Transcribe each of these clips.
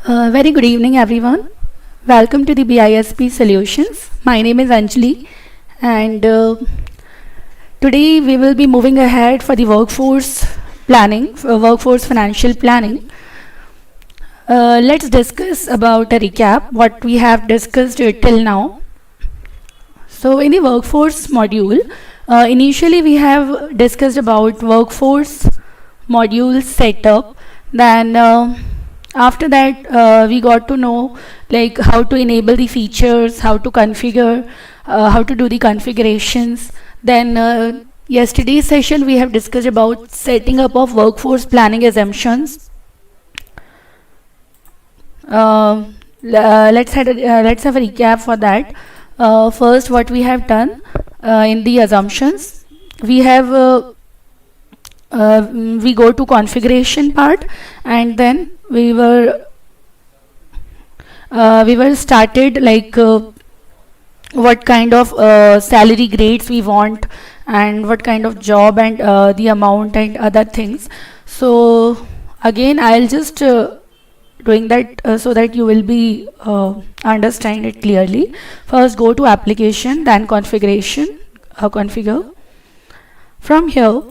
Very good evening, everyone. Welcome to the BISP Solutions. My name is Anjali, and today we will be moving ahead for the workforce planning, workforce financial planning. Let's discuss about a recap what we have discussed till now. So, in the workforce module, initially we have discussed about workforce module setup. Then after that we got to know like how to enable the features, how to configure, how to do the configurations. Then yesterday's session we have discussed about setting up of workforce planning assumptions. Let's have a recap for that. First, what we have done in the assumptions, we have we go to configuration part, and then we were started like what kind of salary grades we want, and what kind of job, and the amount and other things. So again I'll just doing that so that you will be understand it clearly. First go to application, then configuration, configure. From here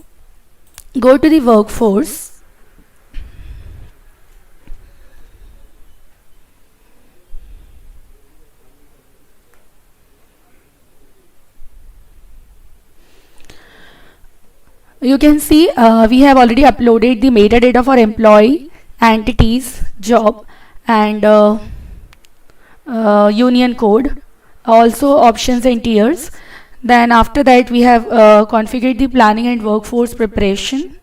go to the workforce. You can see we have already uploaded the metadata for employee, entities, job, and union code, also options and tiers. Then after that we have configured the planning and workforce preparation.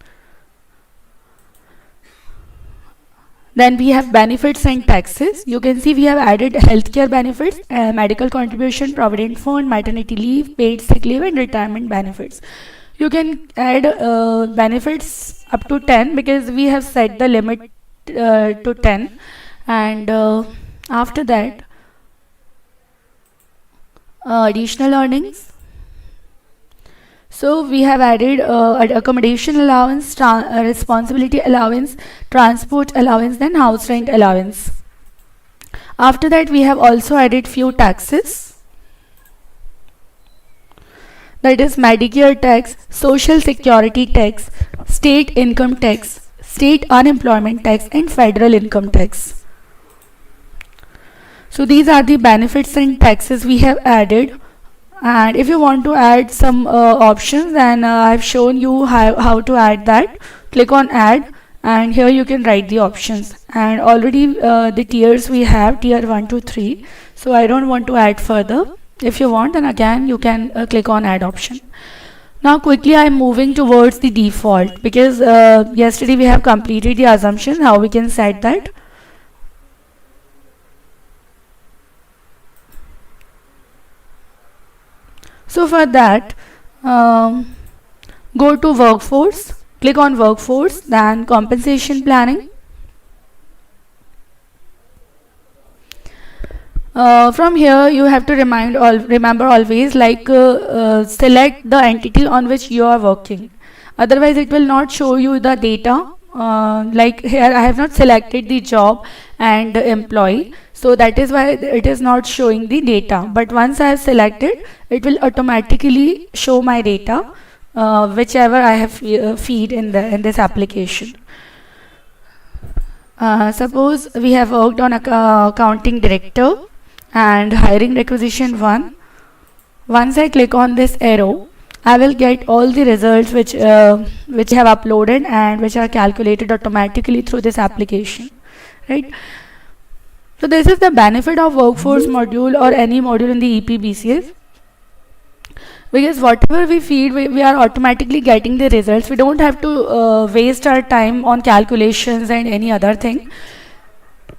Then we have benefits and taxes. You can see we have added healthcare benefits, medical contribution, provident fund, maternity leave, paid sick leave, and retirement benefits. You can add benefits up to 10 because we have set the limit to 10. And after that additional earnings. So we have added accommodation allowance, responsibility allowance, transport allowance, then house rent allowance. After that we have also added few taxes, that is Medicare tax, social security tax, state income tax, state unemployment tax, and federal income tax. So these are the benefits and taxes we have added. And if you want to add some options, then I've shown you how to add that. Click on add, and here you can write the options. And already the tiers we have, tier 1 to 3, so I don't want to add further. If you want, then again you can click on add option. Now quickly I'm moving towards the default, because yesterday we have completed the assumption how we can set that. So for that, go to workforce, click on workforce, then compensation planning. From here you have to remember always like select the entity on which you are working, otherwise it will not show you the data. Like here I have not selected the job and the employee, so that is why it is not showing the data. But once I have selected, it will automatically show my data whichever I have feed in this application. Suppose we have worked on accounting director and hiring requisition 1. Once I click on this arrow, I will get all the results which I have uploaded and which are calculated automatically through this application, right? So this is the benefit of workforce module or any module in the EPBCS, because whatever we feed, we are automatically getting the results. We don't have to waste our time on calculations and any other thing.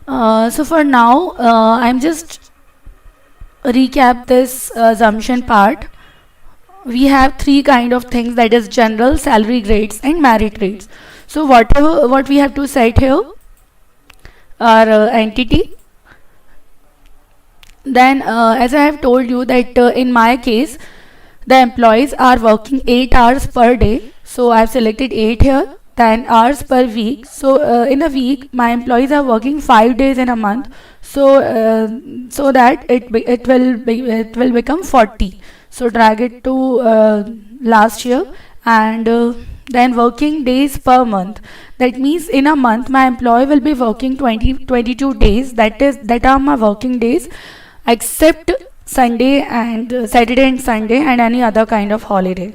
So for now I'm just recap this assumption part. We have 3 kind of things, that is general, salary grades, and merit grades. So what we have to set here are entity. Then as I have told you that in my case the employees are working 8 hours per day, so I have selected 8 here. then hours per week. So in a week my employees are working 5 days in a month, so so that it will become 40. So drag it to last year, and then working days per month. That means in a month my employee will be working 22 days. That are my working days, except Sunday and Saturday and Sunday and any other kind of holiday.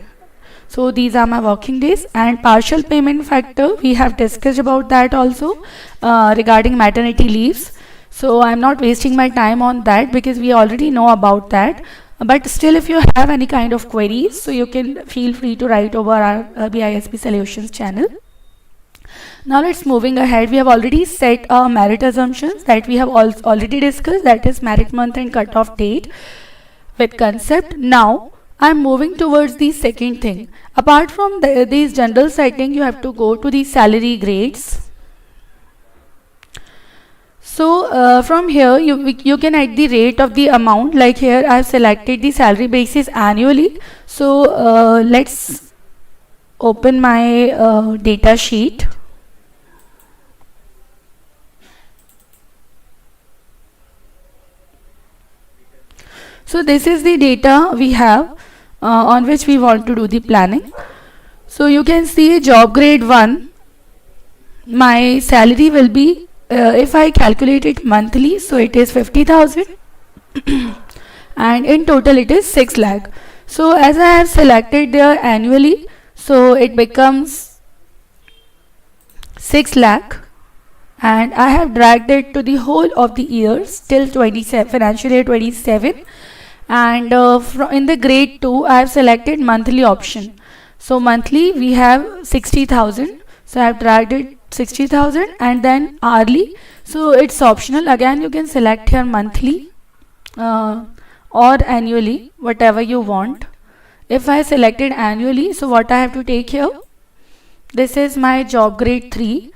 So these are my working days. And partial payment factor, we have discussed about that also regarding maternity leaves. So I'm not wasting my time on that because we already know about that. But still, if you have any kind of queries, so you can feel free to write over our BISP Solutions channel. Now let's moving ahead. We have already set merit assumptions that we have already discussed, that is merit month and cutoff date with concept. Now I'm moving towards the second thing. Apart from these general setting, you have to go to the salary grades. So from here you can add the rate of the amount. Like here I have selected the salary basis annually. So let's open my data sheet. So this is the data we have on which we want to do the planning. So you can see job grade 1, my salary will be, if I calculate it monthly, so it is 50,000 and in total it is 6 lakh. So as I have selected there annually, so it becomes 6 lakh, and I have dragged it to the whole of the years till 27 financial year 27. And in the grade 2 I have selected monthly option. So monthly we have 60,000, so I have dragged it 60,000, and then hourly, so it's optional. Again you can select here monthly or annually, whatever you want. If I selected annually, so what I have to take here, this is my job grade 3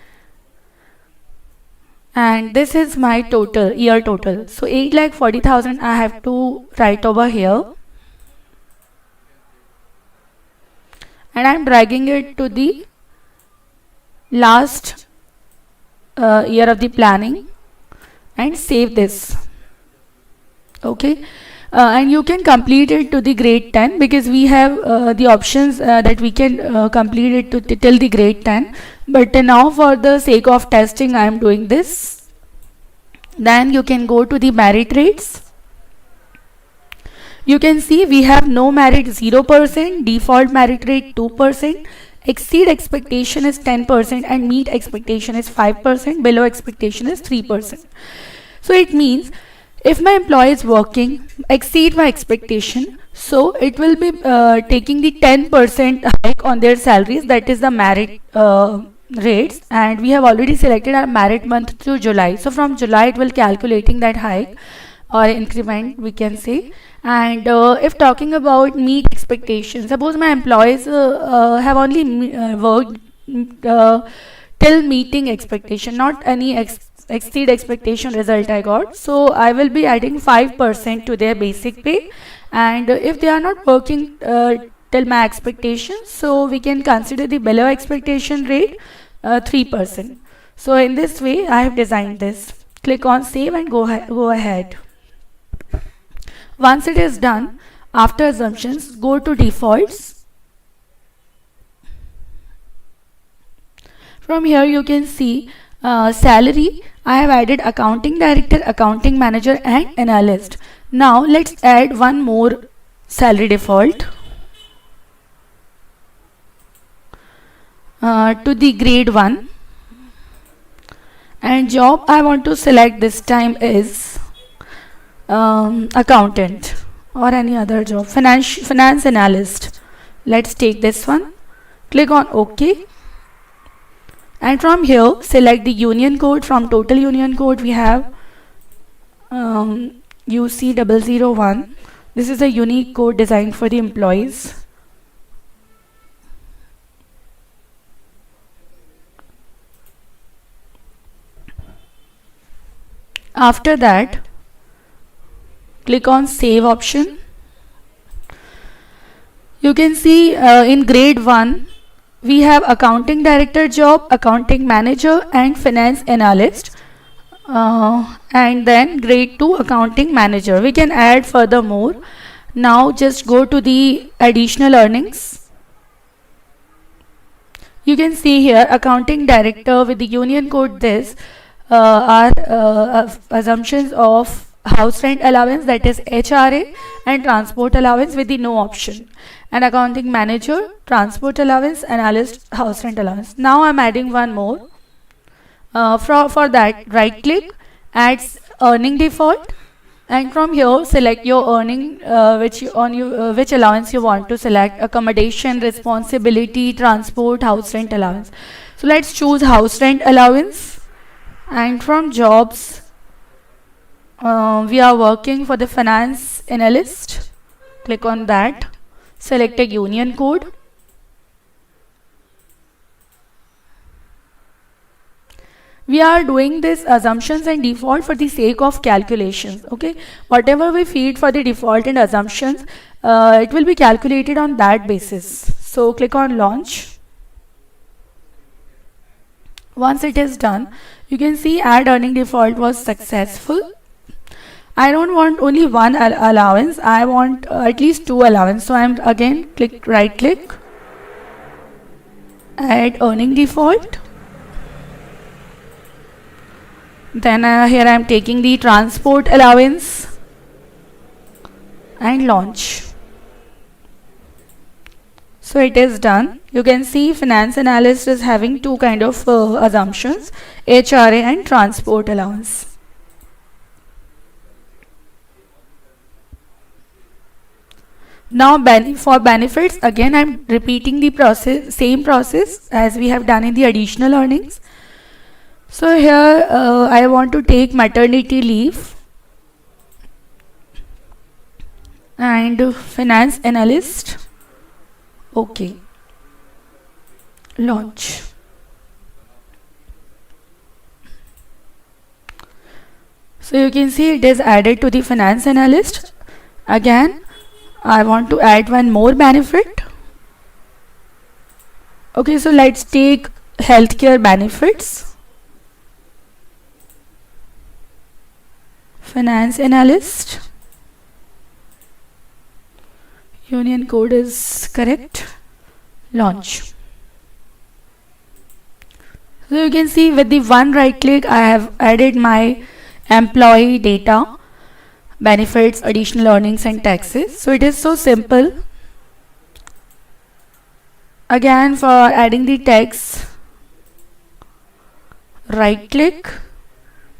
and this is my total year total. So 8,40,000 I have to write over here, and I'm dragging it to the last year of the planning and save this. Okay, and you can complete it to the grade 10 because we have the options that we can complete it to till the grade 10. But now for the sake of testing I am doing this. Then you can go to the merit rates. You can see we have no merit 0%, default merit rate 2%, exceed expectation is 10%, and meet expectation is 5%, below expectation is 3%. So it means if my employee is working exceed my expectation, so it will be taking the 10% hike on their salaries, that is the merit rates. And we have already selected our merit month to July, so from July it will calculating that hike or increment, we can say. And if talking about meet expectations, suppose my employees have only worked till meeting expectation, not any exceed expectation result I got, so I will be adding 5% to their basic pay. And if they are not working till my expectation, so we can consider the below expectation rate 3%. So in this way I have designed this. Click on save and go ahead. Once it is done, after assumptions, go to defaults. From here you can see salary. I have added accounting director, accounting manager and analyst. Now let's add one more salary default to the grade 1, and job I want to select this time is accountant or any other job, finance analyst. Let's take this one. Click on OK, and from here select the union code. From total union code we have UC001. This is a unique code designed for the employees. After that, click on save option. You can see in grade 1 we have accounting director job, accounting manager, and finance analyst. And then grade 2 accounting manager. We can add furthermore. Now just go to the additional earnings. You can see here accounting director with the union code this are assumptions of house rent allowance, that is HRA, and transport allowance with the no option, and accounting manager, transport allowance, analyst, house rent allowance. Now I'm adding one more. For that, right click, adds earning default, and from here select your earning which allowance you want to select: accommodation, responsibility, transport, house rent allowance. So let's choose house rent allowance, and from jobs we are working for the finance analyst. Click on that, select a union code. We are doing this assumptions and default for the sake of calculations. Okay, whatever we feed for the default and assumptions, it will be calculated on that basis. So click on launch. Once it is done, you can see add earning default was successful. I don't want only one allowance, I want at least 2 allowance. So I'm again right click, add earning default. Then here I am taking the transport allowance and launch. So it is done. You can see finance analyst is having 2 kind of assumptions, HRA and transport allowance. Now for benefits, again I'm repeating the same process as we have done in the additional earnings. So here I want to take maternity leave, and finance analyst. Okay, launch. So you can see it is added to the finance analyst. Again I want to add one more benefit. Okay, so let's take healthcare benefits. Finance analyst. Union code is correct. Launch. So you can see with the one right click I have added my employee data, benefits, additional earnings and taxes. So it is so simple. Again for adding the tax, right click,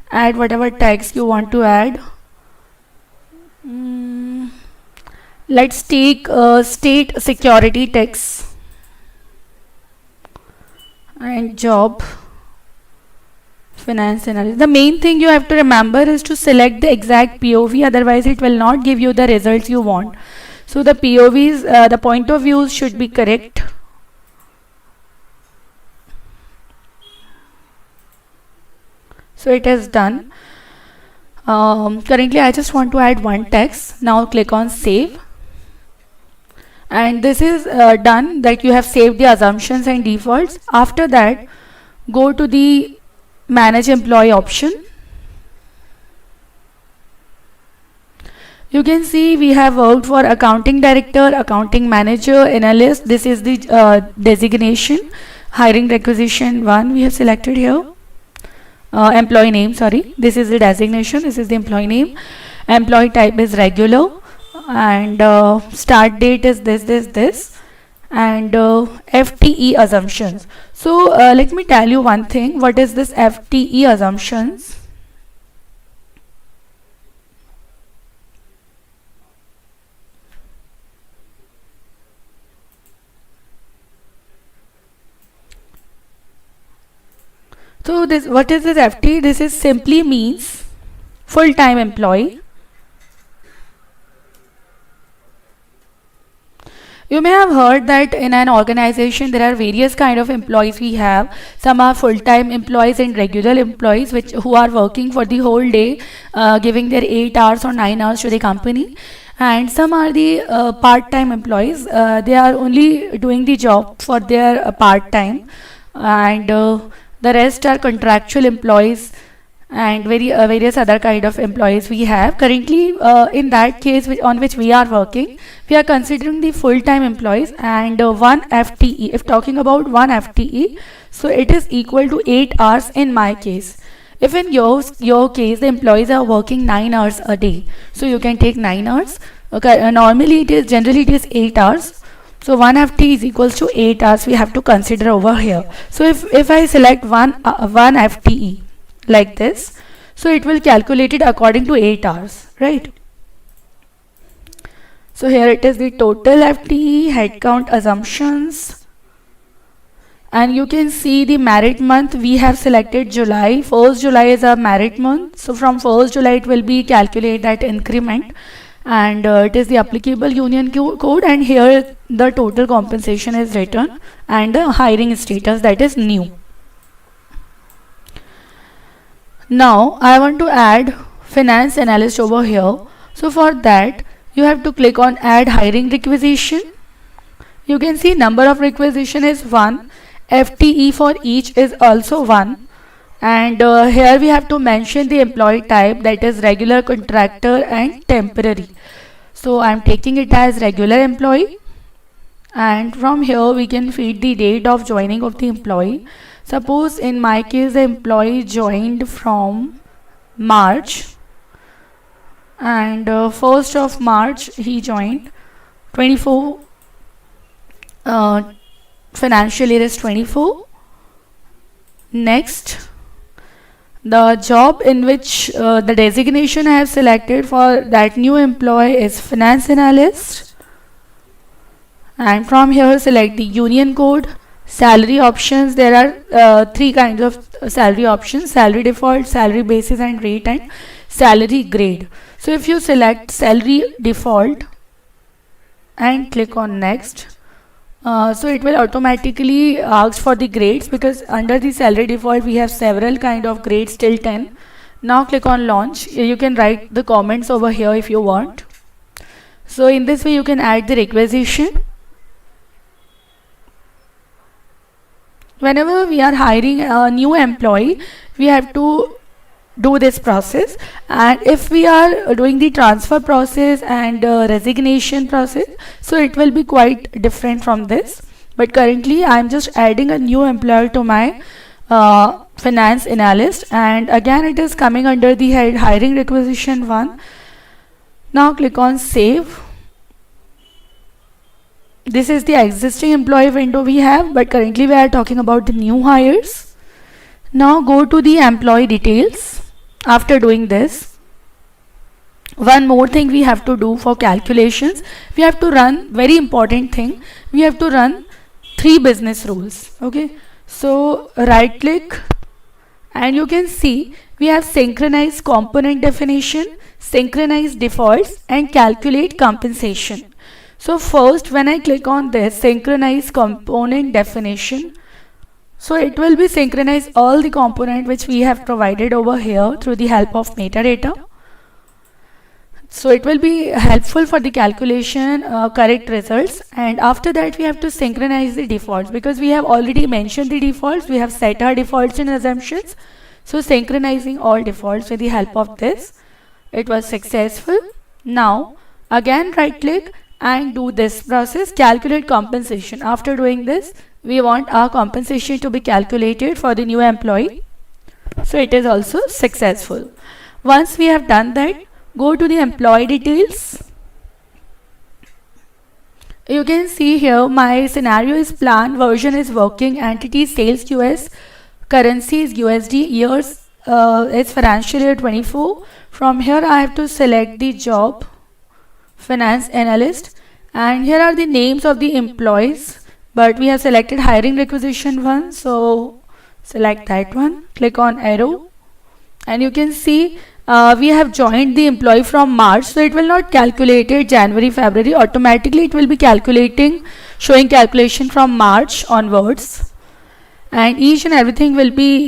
add whatever tax you want to add. Let's take state security tax and job. Finance analysis. The main thing you have to remember is to select the exact POV, otherwise it will not give you the results you want. So the POVs, the point of views should be correct. So it is done. Currently I just want to add one text. Now click on save. And this is done, that you have saved the assumptions and defaults. After that, go to the manage employee option. You can see we have worked for accounting director, accounting manager, analyst. This is the designation. Hiring requisition 1 we have selected here. Employee name, sorry, this is the designation, this is the employee name. Employee type is regular, and start date is this, and FTE assumptions. So let me tell you one thing. What is this FTE assumptions? So this, what is this FTE? This is simply means full-time employee. You may have heard that in an organization there are various kind of employees we have. Some are full-time employees and regular employees who are working for the whole day, giving their 8 hours or 9 hours to the company. and some are the part-time employees. They are only doing the job for their part-time, and the rest are contractual employees and various other kind of employees we have currently. In that case on which we are working, we are considering the full-time employees, and one FTE. If talking about one FTE, so it is equal to 8 hours in my case. If in your case the employees are working 9 hours a day, so you can take 9 hours. Okay, normally it is generally it is 8 hours. So 1 FT is equals to 8 hours we have to consider over here. So if I select one FTE like this, so it will calculate it according to 8 hours, right? So here it is the total FTE, headcount assumptions, and you can see the merit month. We have selected July. 1st July is a merit month, so from 1st July it will be calculate that increment, and it is the applicable union code, and here the total compensation is written, and the hiring status, that is new. Now I want to add finance analyst over here. So for that you have to click on add hiring requisition. You can see number of requisition is 1, FTE for each is also 1, and here we have to mention the employee type, that is regular, contractor and temporary. So I am taking it as regular employee, and from here we can feed the date of joining of the employee. Suppose in my case the employee joined from March, and 1st of March he joined. 24 financial year is 24. Next, the job in which the designation I have selected for that new employee is finance analyst, and from here select the union code. Salary options, there are 3 kinds of salary options: salary default, salary basis and rate, and salary grade. So if you select salary default and click on next, so it will automatically ask for the grades, because under the salary default we have several kind of grades till 10. Now click on launch. You can write the comments over here if you want. So in this way you can add the requisition. Whenever we are hiring a new employee, we have to do this process, and if we are doing the transfer process and resignation process, so it will be quite different from this. But currently I am just adding a new employee to my finance analyst, and again it is coming under the head hiring requisition 1. Now click on save. This is the existing employee window we have, but currently we are talking about the new hires. Now go to the employee details. After doing this, one more thing we have to do for calculations. We have to run, very important thing, we have to run 3 business rules. Okay, so right click, and you can see we have synchronize component definition, synchronize defaults, and calculate compensation. So first, when I click on this synchronize component definition, so it will be synchronize all the component which we have provided over here through the help of metadata. So it will be helpful for the calculation correct results, and after that we have to synchronize the defaults, because we have already mentioned the defaults, we have set our defaults and assumptions. So synchronizing all defaults with the help of this, it was successful. Now again right click and do this process, calculate compensation. After doing this, we want our compensation to be calculated for the new employee, so it is also successful. Once we have done that, go to the employee details. You can see here my scenario is plan, version is working, entity sales US, currency is USD, years is financial year 24. From here I have to select the job finance analyst, and here are the names of the employees, but we have selected hiring requisition 1, so select that one, click on arrow, and you can see we have joined the employee from March, so it will not calculate it January, February, automatically it will be calculating, showing calculation from March onwards, and each and everything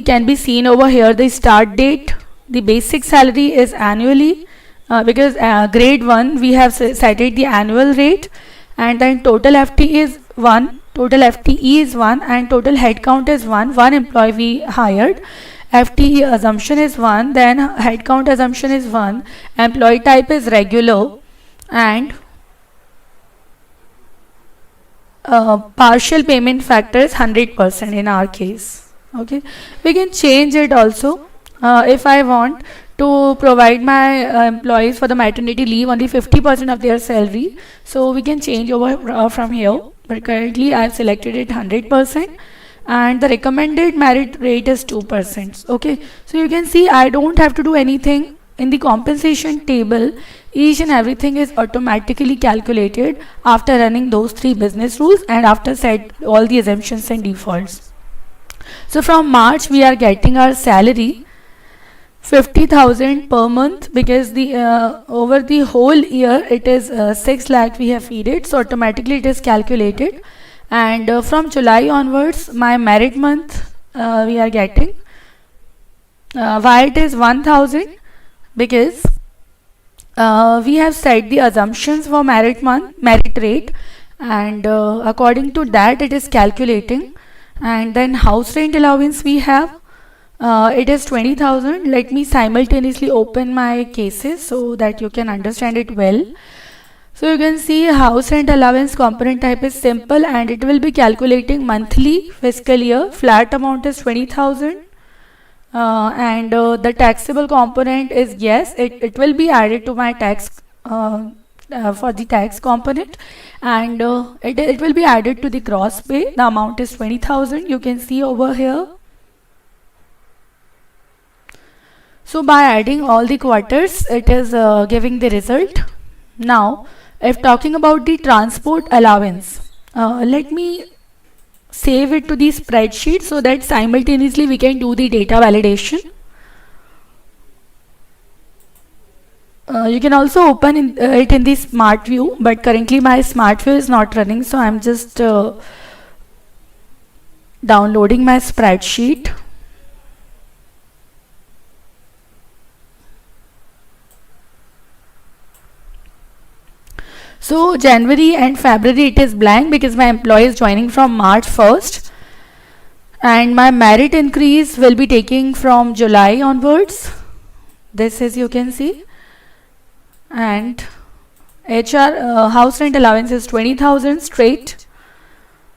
can be seen over here. The start date, the basic salary is annually, because grade 1 we have cited the annual rate, and then total FTE is 1, total FTE is 1, and total headcount is 1 employee we hired. FTE assumption is 1, then headcount assumption is 1, employee type is regular, and partial payment factor is 100% in our case. Okay, we can change it also. If I want to provide my employees for the maternity leave only 50% of their salary, so we can change over from here, but currently I have selected it 100%, and the recommended merit rate is 2%. Okay, so you can see I don't have to do anything in the compensation table. Each and everything is automatically calculated after running those 3 business rules and after set all the assumptions and defaults. So from March we are getting our salary 50,000 per month, because the over the whole year it is 6 lakh we have feed it, so automatically it is calculated. And from July onwards my merit month we are getting why it is 1,000, because we have set the assumptions for merit month, merit rate, and according to that it is calculating. And then house rent allowance we have, it is 20,000. Let me simultaneously open my cases so that you can understand it well. So you can see house rent allowance component type is simple, and it will be calculating monthly fiscal year. Flat amount is 20,000. And the taxable component is, yes, it will be added to my tax for the tax component, and it will be added to the gross pay. The amount is 20,000. You can see over here. So by adding all the quarters, it is giving the result. Now, if talking about the transport allowance, let me save it to the spreadsheet so that simultaneously we can do the data validation. You can also open it in the smart view, but currently my smart view is not running, so I'm just downloading my spreadsheet. So January and February it is blank because my employee is joining from March 1st, and my merit increase will be taking from July onwards. This is, you can see, and HR house rent allowance is 20,000 straight.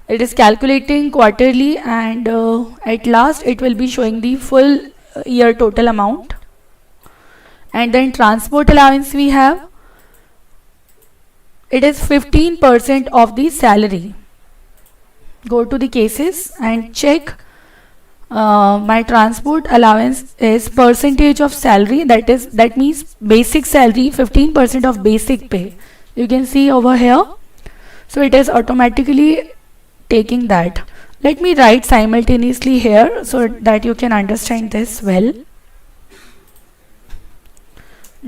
It is calculating quarterly, and at last it will be showing the full year total amount. And then transport allowance we have, it is 15% of the salary. Go to the cases and check. My transport allowance is percentage of salary, that means basic salary, 15% of basic pay. You can see over here. So it is automatically taking that. Let me write simultaneously here so that you can understand this well.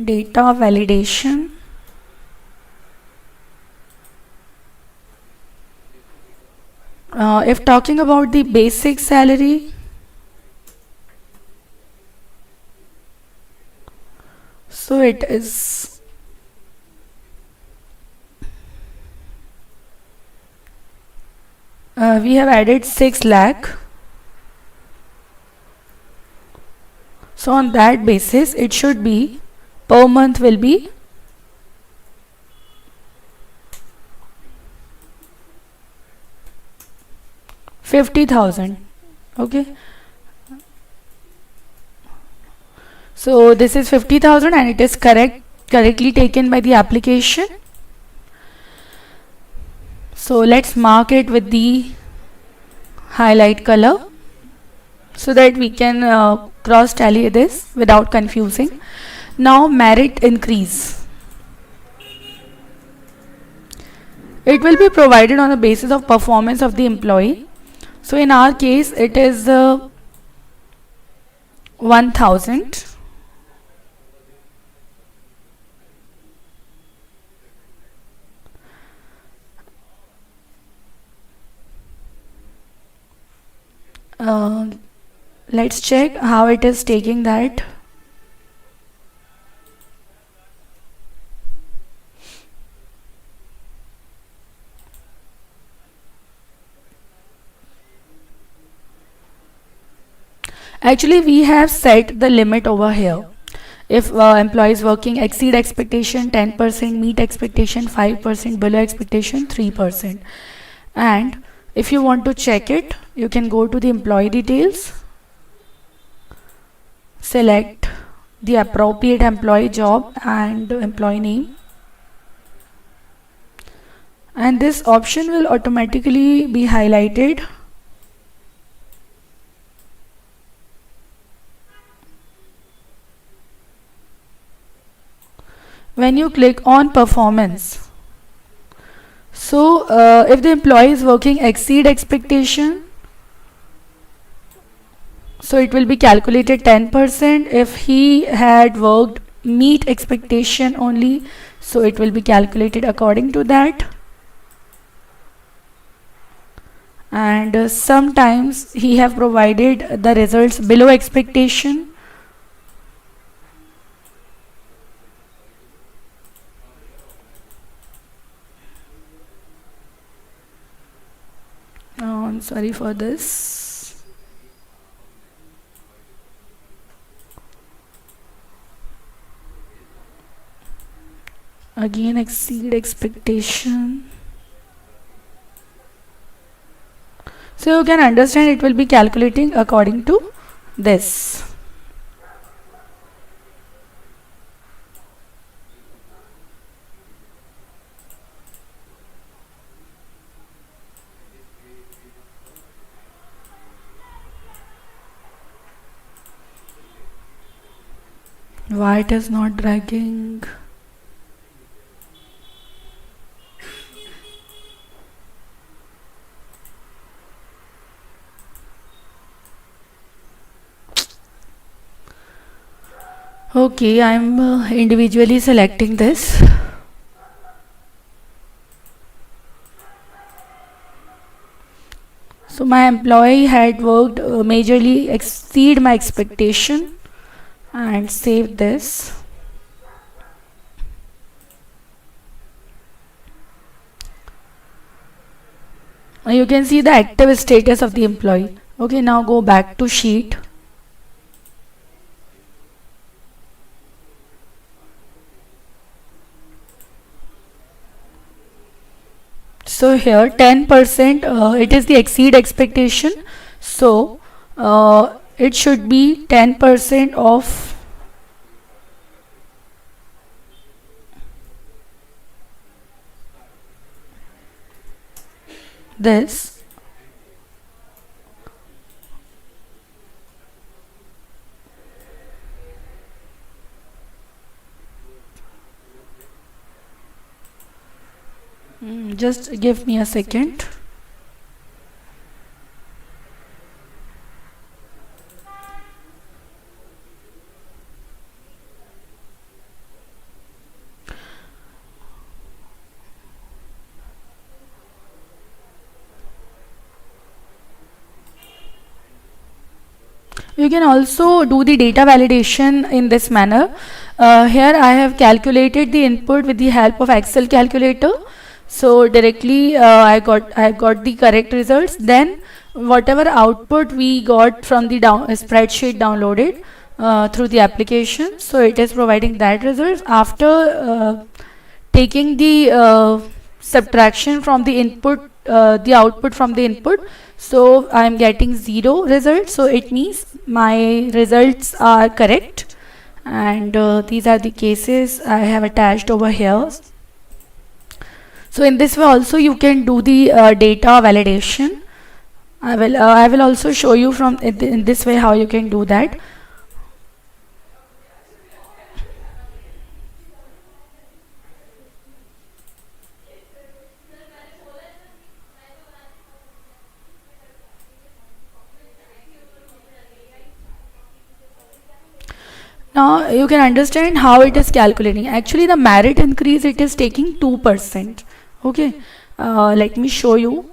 Data validation. If talking about the basic salary, so it is we have added 6 lakh. So on that basis it should be per month will be 50,000. Okay, so this is 50,000 and it is correctly taken by the application. So let's mark it with the highlight color so that we can cross tally this without confusing. Now merit increase, it will be provided on the basis of performance of the employee. So in our case it is 1,000. Let's check how it is taking that. Actually, we have set the limit over here. If employees working exceed expectation 10%, meet expectation 5%, below expectation 3%. And if you want to check it, you can go to the employee details, select the appropriate employee job and employee name, and this option will automatically be highlighted. When you click on performance, so if the employee is working exceed expectation, so it will be calculated 10%. If he had worked meet expectation only, so it will be calculated according to that. And sometimes he have provided the results below expectation. I'm sorry for this. Again, exceed expectation. So you can understand it will be calculating according to this. Why it is not dragging? Okay, I'm individually selecting this. So my employee had worked majorly exceed my expectation, and save this. You can see the active status of the employee. Okay, now go back to sheet. So here 10%, it is the exceed expectation, so it should be 10% of this. Just give me a second. You can also do the data validation in this manner. Here I have calculated the input with the help of Excel calculator. So directly I got the correct results. Then whatever output we got from the spreadsheet downloaded through the application, so it is providing that results. After taking the subtraction from the input, the output from the input, so I am getting 0 results. So it means my results are correct, and these are the cases I have attached over here. So in this way also you can do the data validation. I will also show you from in this way how you can do that. Now you can understand how it is calculating. Actually the merit increase, it is taking 2%. Okay, let me show you.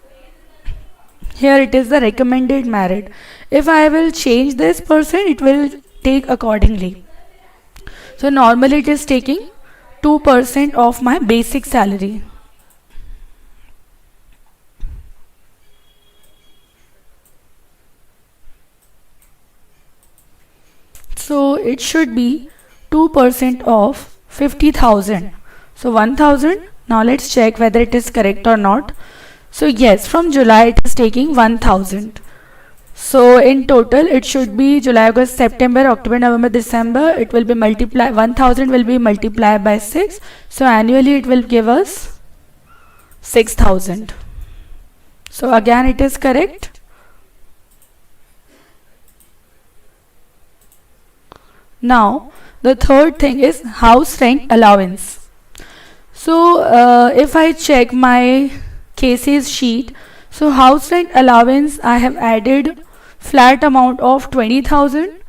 Here it is the recommended merit. If I will change this percent, it will take accordingly. So normally it is taking 2% of my basic salary. it should be 2% of 50,000. So 1,000. Now let's check whether it is correct or not. So yes, from July it is taking 1,000. So in total it should be July, August, September, October, November, December. It will be multiplied, 1,000 will be multiplied by 6. So annually it will give us 6,000. So again it is correct. Now the third thing is house rent allowance. So if I check my cases sheet, so house rent allowance I have added flat amount of 20,000.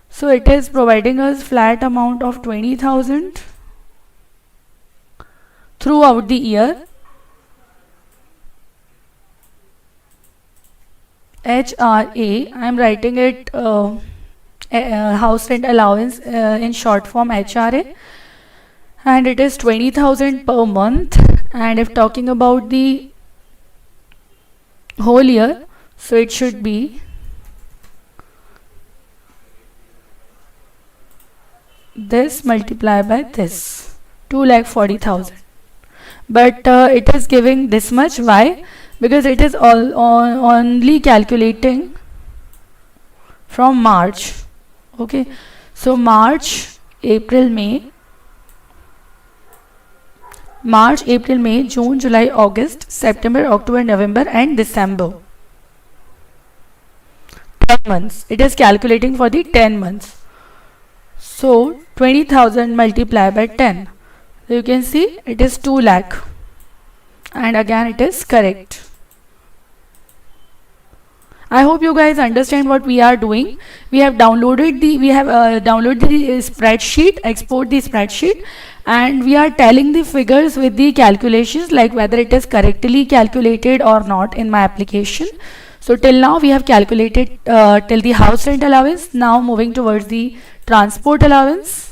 So it is providing us flat amount of 20,000 throughout the year. HRA, I am writing it house rent allowance in short form, HRA, and it is 20,000 per month. And if talking about the whole year, so it should be this multiplied by this, 2,40,000. But it is giving this much. Why? Because it is only calculating from March. Okay, so March, April, May, June, July, August, September, October, November and December. 10 months. It is calculating for the 10 months. So 20,000 multiplied by 10. So you can see it is 2 lakh. And again it is correct. I hope you guys understand what we are doing. We have downloaded the spreadsheet, export the spreadsheet, and we are telling the figures with the calculations, like whether it is correctly calculated or not in my application. So till now we have calculated till the house rent allowance. Now moving towards the transport allowance.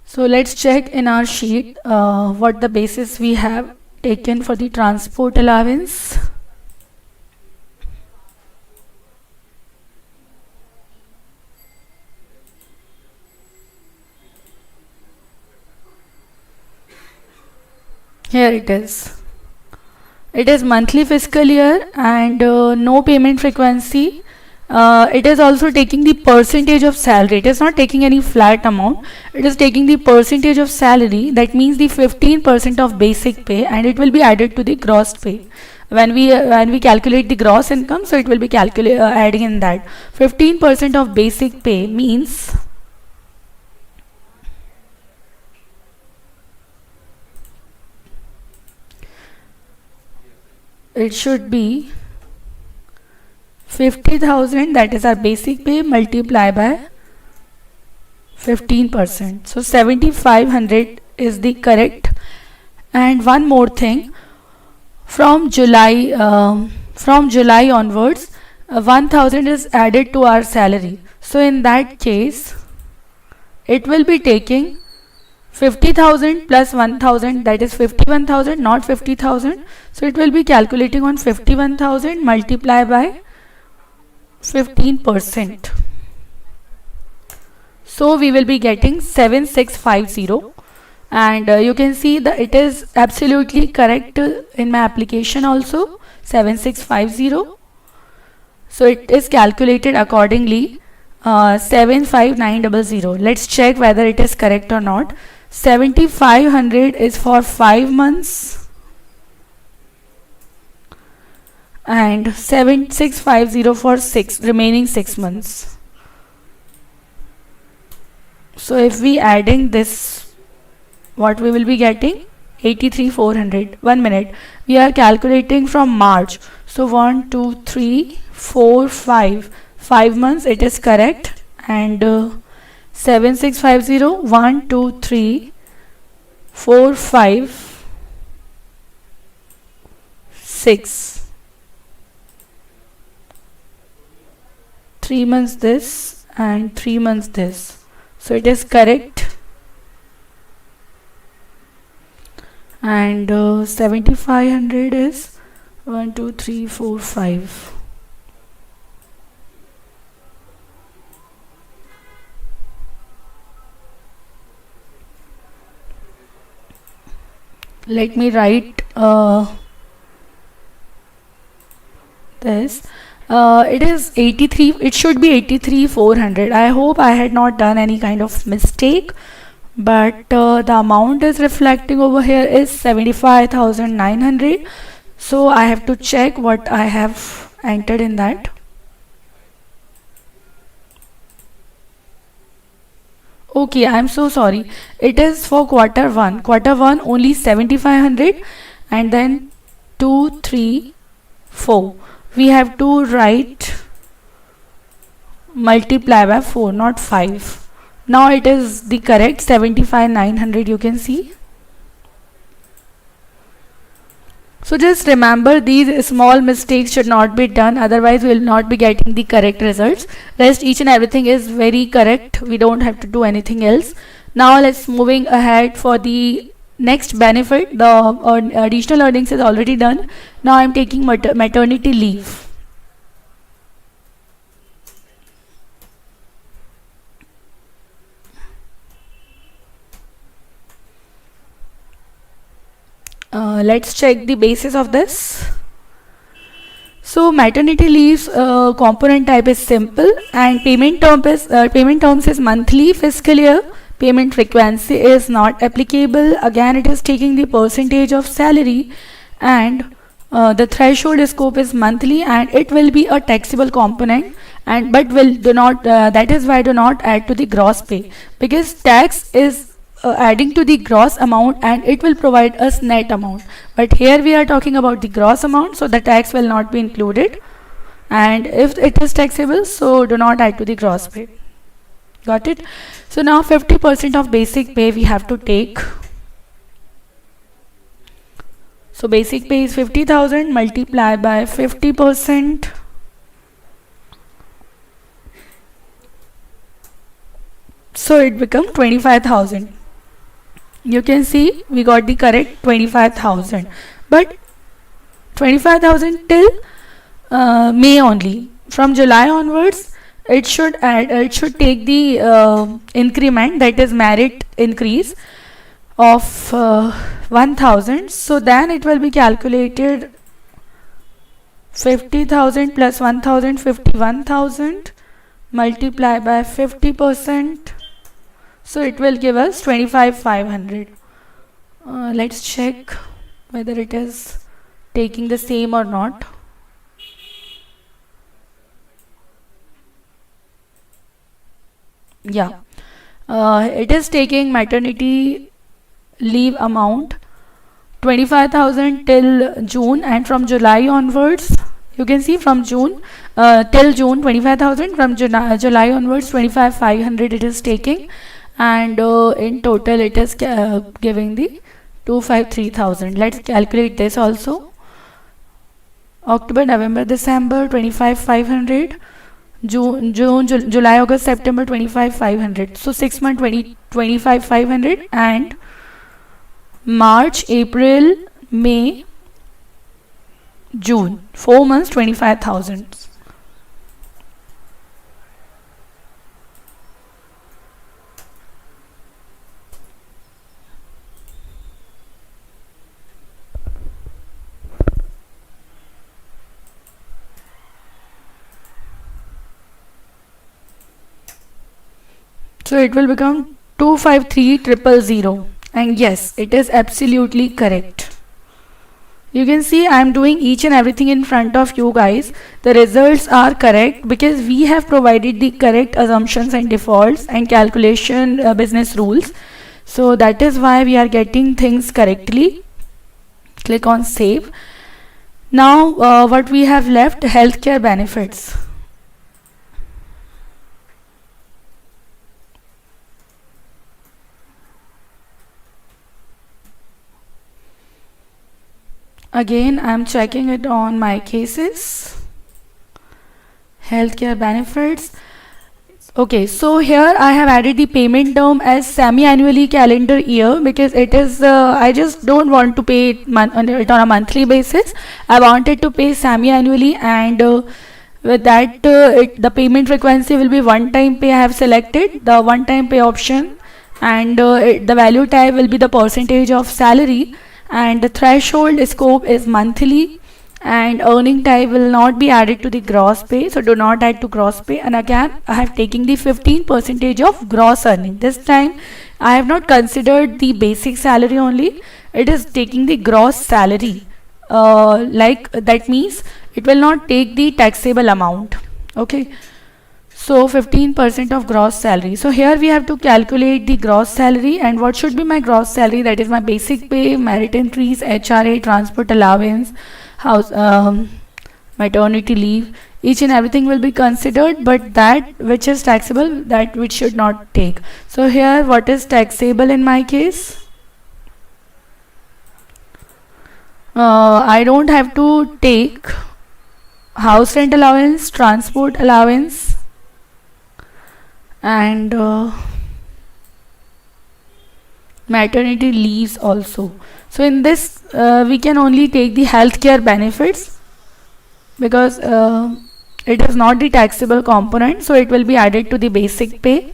So let's check in our sheet what the basis we have taken for the transport allowance. Here it is. It is monthly fiscal year and no payment frequency. It is also taking the percentage of salary. It is not taking any flat amount. It is taking the percentage of salary. That means the 15% of basic pay, and it will be added to the gross pay. When we calculate the gross income, so it will be adding in that. 15% of basic pay means it should be 50,000, that is our basic pay, multiplied by 15%. So 7,500 is the correct. And one more thing, from July onwards, 1,000 is added to our salary. So in that case, it will be taking 50,000 plus 1,000, that is 51,000, not 50,000. So it will be calculating on 51,000 multiplied by 15%. So we will be getting 7650, and you can see that it is absolutely correct in my application also, 7650. So it is calculated accordingly, 75900. Let's check whether it is correct or not. 7,500 is for 5 months and 7650 for remaining 6 months. So if we adding this, what we will be getting? 83,400. 1 minute. We are calculating from March. So 1, 2, 3, 4, 5. 5 months, it is correct. And 7650, 1, 2, 3, 4, 5, 6. 3 months this and 3 months this. So it is correct. and 7500 is 1 2 3 4 5. Let me write this. It is 83, it should be 83,400. I hope I had not done any kind of mistake, but the amount is reflecting over here is 75,900. So I have to check what I have entered in that. Okay, I'm so sorry. It is for quarter one. Quarter one only 7500, and then 2 3 4. We have to write multiply by 4, not 5. Now it is the correct 75,900, you can see. So just remember, these small mistakes should not be done, otherwise we will not be getting the correct results. Rest each and everything is very correct. We don't have to do anything else. Now let's moving ahead for the next benefit. The additional earnings is already done. Now I'm taking maternity leave. Let's check the basis of this. So maternity leaves component type is simple, and payment terms is monthly, fiscal year. Payment frequency is not applicable. Again, it is taking the percentage of salary, and the threshold scope is monthly, and it will be a taxable component. And but will do not that is why do not add to the gross pay, because tax is adding to the gross amount and it will provide us net amount, but here we are talking about the gross amount, so the tax will not be included, and if it is taxable, so do not add to the gross pay. Got it? So now 50% of basic pay we have to take. So basic pay is 50,000 multiplied by 50%. So it becomes 25,000. You can see we got the correct 25,000, but 25,000 till May only. From July onwards, it should take the increment, that is merit increase of 1,000. So then it will be calculated 50,000 plus 1,000, 51,000 multiply by 50%. So it will give us 25,500. Let's check whether it is taking the same or not. Yeah, it is taking maternity leave amount 25,000 till June, and from July onwards, you can see from June till June 25,000, from July onwards 25,500 it is taking, and in total it is giving the 253,000. Let's calculate this also. October, November, December 25,500, June, July, August, September 25,500. So 6 months 25,500, and March, April, May, June, 4 months 25,000. So it will become 253,000, and yes, it is absolutely correct. You can see I am doing each and everything in front of you guys. The results are correct because we have provided the correct assumptions and defaults and calculation business rules. So that is why we are getting things correctly. Click on save. Now what we have left, healthcare benefits. Again, I am checking it on my cases. Healthcare benefits. Okay, so here I have added the payment term as semi-annually calendar year because it is, I just don't want to pay it on a monthly basis. I wanted to pay semi-annually, and with that the payment frequency will be one-time pay. I have selected the one-time pay option, and the value type will be the percentage of salary, and the threshold scope is monthly, and earning type will not be added to the gross pay, so do not add to gross pay. And again I have taken the 15% of gross earning. This time I have not considered the basic salary only, it is taking the gross salary, like that means it will not take the taxable amount. Okay, so 15% of gross salary. So here we have to calculate the gross salary, and what should be my gross salary? That is my basic pay, merit increase, HRA, transport allowance, house, maternity leave. Each and everything will be considered, but that which is taxable, that which should not take. So here what is taxable in my case? I don't have to take house rent allowance, transport allowance, and maternity leaves also. So in this we can only take the healthcare benefits because it is not the taxable component, so it will be added to the basic pay.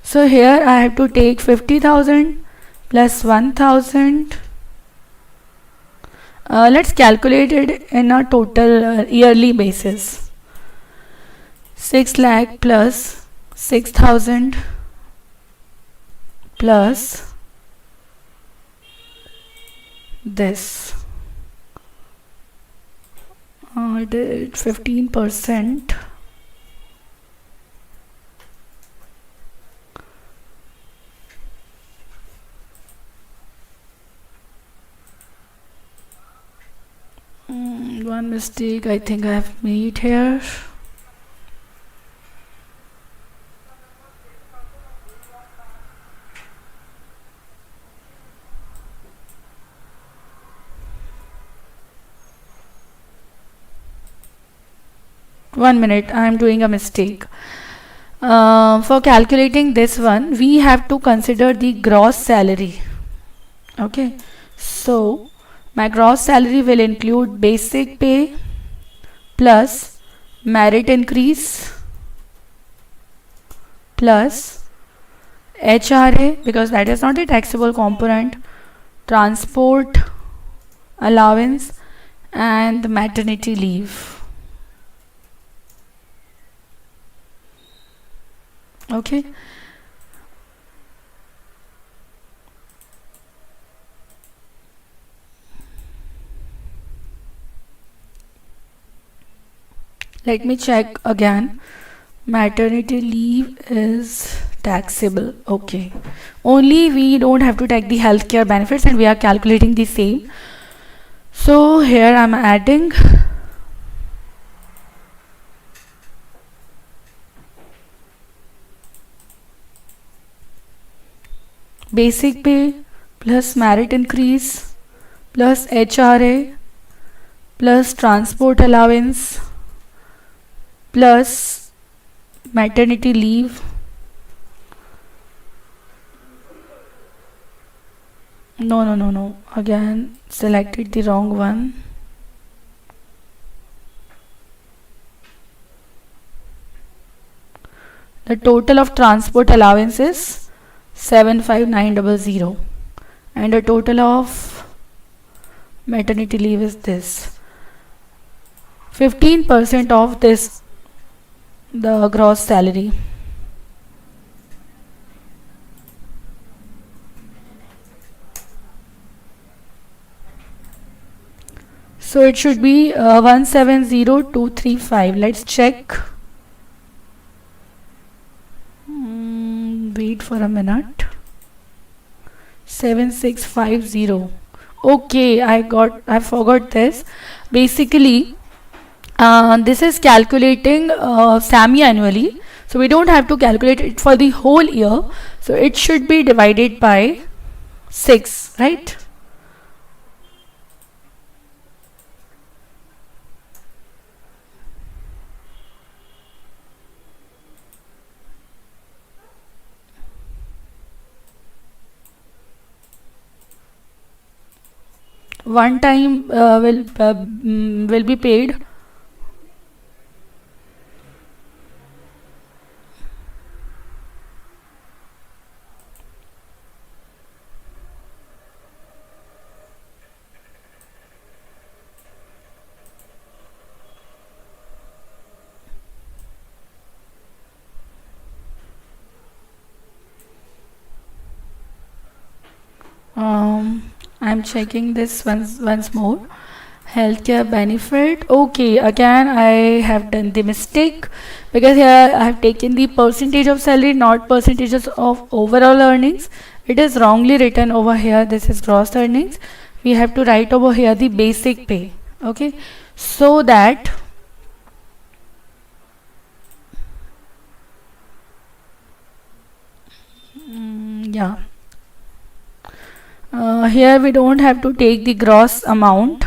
So here I have to take 50,000 plus 1,000. Let's calculate it in a total yearly basis. 6 lakh plus 6,000 plus this. It is 15%. One mistake I think I have made here. One minute, I am doing a mistake. For calculating this one, we have to consider the gross salary. Okay, so my gross salary will include basic pay plus merit increase plus HRA, because that is not a taxable component, transport allowance, and maternity leave. Okay, let me check again. Maternity leave is taxable. Okay, only we don't have to take the healthcare benefits, and we are calculating the same. So here I'm adding basic pay plus merit increase plus HRA plus transport allowance plus maternity leave. No, again selected the wrong one. The total of transport allowance is 75900, and the total of maternity leave is this. 15% of this, the gross salary. So it should be 170235. Let's check. Wait for a minute. 7650. Okay, I forgot this. Basically this is calculating semi-annually, so we don't have to calculate it for the whole year, so it should be divided by 6, right? one time will be paid. I'm checking this once more. Healthcare benefit. Okay, again I have done the mistake, because here I have taken the percentage of salary, not percentages of overall earnings. It is wrongly written over here. This is gross earnings. We have to write over here the basic pay. Okay, so that yeah, here we don't have to take the gross amount.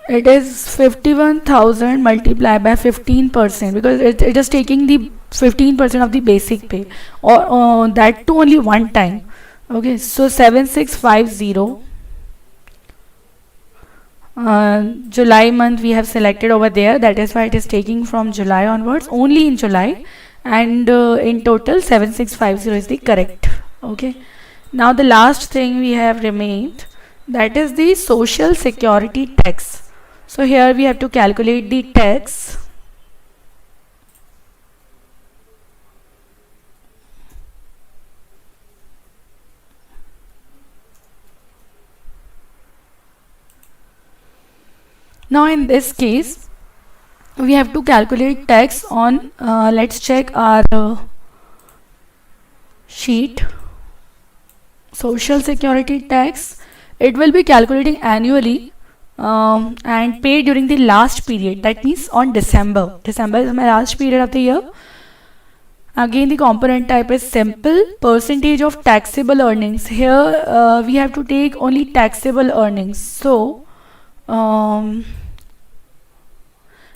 It is 51,000 multiplied by 15%, because it is taking the 15% of the basic pay, or that too only one time. Okay, so 7650. July month we have selected over there, that is why it is taking from July onwards, only in July, and in total 7650 is the correct. Okay, now the last thing we have remained, that is the social security tax. So here we have to calculate the tax. Now in this case we have to calculate tax on, let's check our sheet. Social security tax, it will be calculating annually, and paid during the last period, that means on December. December is my last period of the year. Again the component type is simple. Percentage of taxable earnings, here we have to take only taxable earnings. So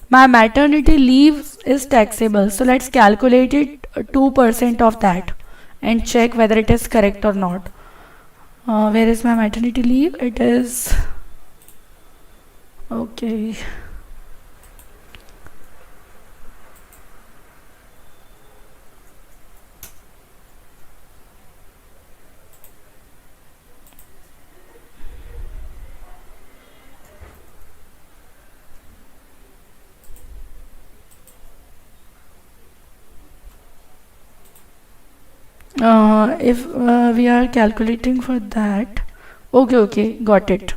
my maternity leave is taxable, so let's calculate it 2% of that and check whether it is correct or not. Where is my maternity leave? It is okay. If we are calculating for that, okay, got it.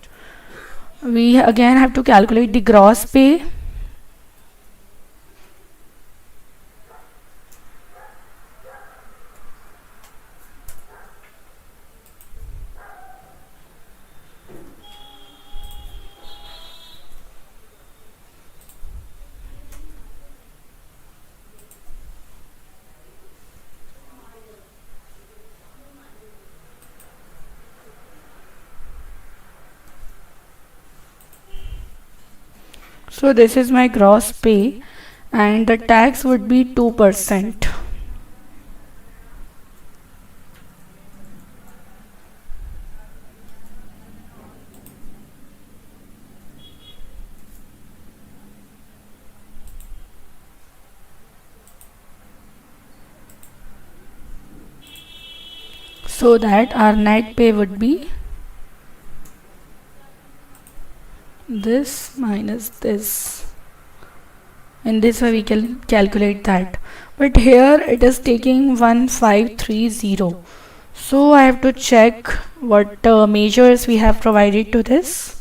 We again have to calculate the gross pay. So this is my gross pay, and the tax would be 2%. So that our net pay would be this minus this. In this way we can calculate that, but here it is taking 1530. So I have to check what measures we have provided to this.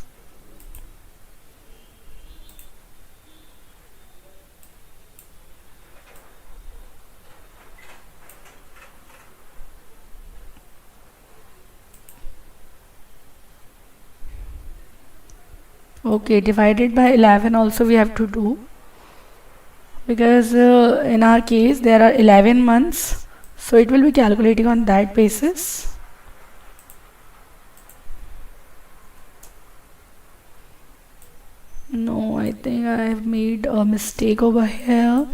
Okay, divided by 11 also we have to do, because in our case there are 11 months, so it will be calculating on that basis. No, I think I have made a mistake over here.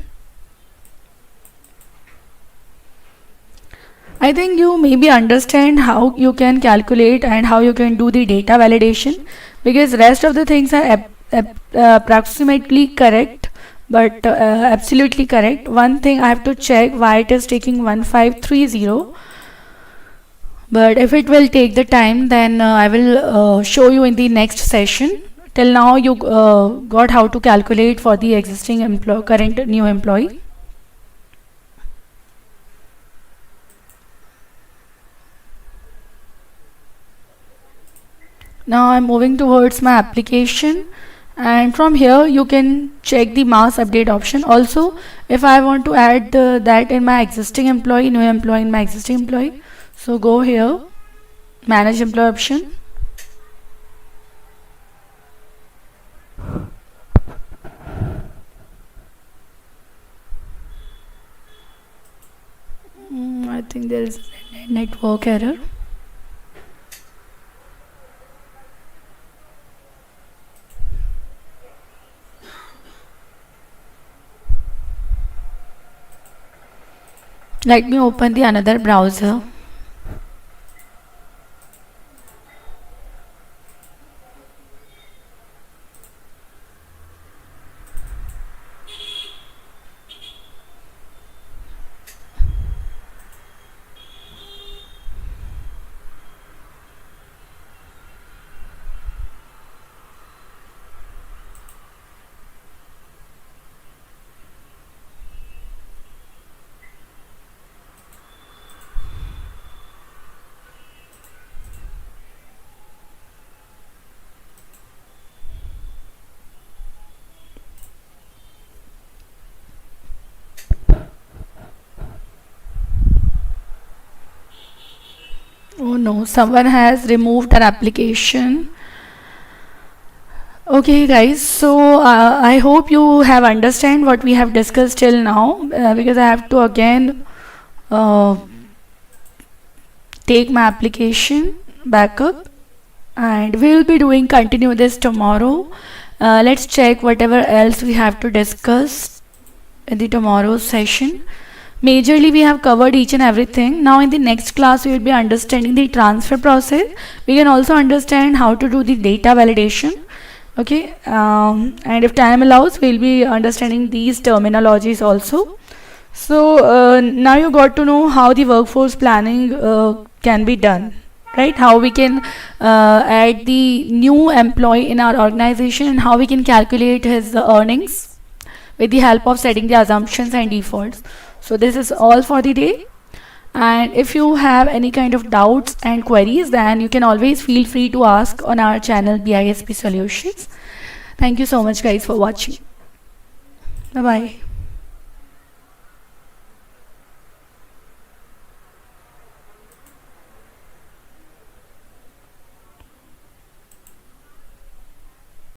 I think you maybe understand how you can calculate and how you can do the data validation, because rest of the things are approximately correct, but absolutely correct. One thing I have to check why it is taking 1530, but if it will take the time, then I will show you in the next session. Till now you got how to calculate for the existing current new employee. Now I'm moving towards my application, and from here you can check the mass update option. Also, if I want to add that in my existing employee, new employee in my existing employee, so go here, manage employee option. I think there is a network error. Let me open the another browser. Oh no, someone has removed an application. Okay guys, so I hope you have understand what we have discussed till now, because I have to again take my application backup, and we will be doing continue this tomorrow. Let's check whatever else we have to discuss in the tomorrow's session. Majorly we have covered each and everything. Now in the next class we will be understanding the transfer process. We can also understand how to do the data validation. Okay, and if time allows we'll be understanding these terminologies also. So now you got to know how the workforce planning can be done, right? How we can add the new employee in our organization, and how we can calculate his earnings with the help of setting the assumptions and defaults. So this is all for the day, and if you have any kind of doubts and queries, then you can always feel free to ask on our channel BISP Solutions. Thank you so much guys for watching. Bye bye.